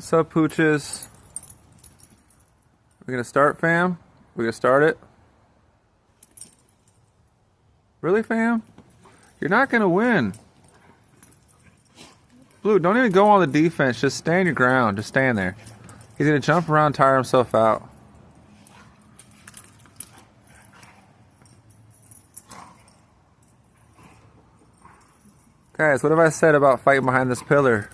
Sup, pooches? We gonna start, fam? We gonna start it? Really, fam? You're not gonna win. Blue, don't even go on the defense. Just stand your ground. Just stand there. He's gonna jump around, tire himself out. Guys, what have I said about fighting behind this pillar?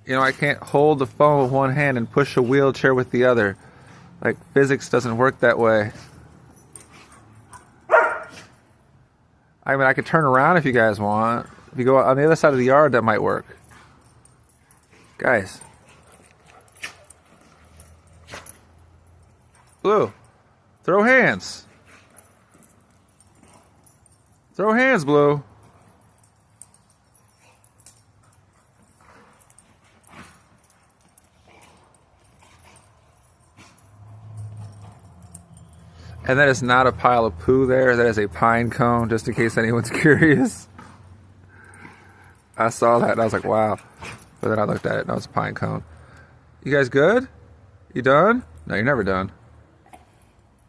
You know, I can't hold the phone with one hand and push a wheelchair with the other. Like, physics doesn't work that way. I mean, I could turn around if you guys want. If you go on the other side of the yard, that might work. Guys. Blue. Throw hands. Throw hands, Blue. And that is not a pile of poo there. That is a pine cone, just in case anyone's curious. I saw that and I was like, wow. But then I looked at it and it was a pine cone. You guys good? You done? No, you're never done.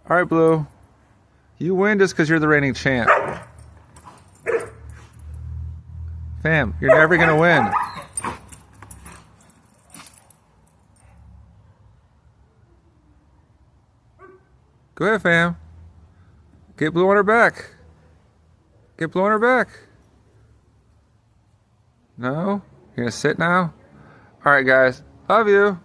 All right, Blue. You win just because you're the reigning champ. Fam, you're never going to win. Go ahead, fam. Get Blue on her back. Get Blue on her back. No? You're gonna sit now? Alright, guys. Love you.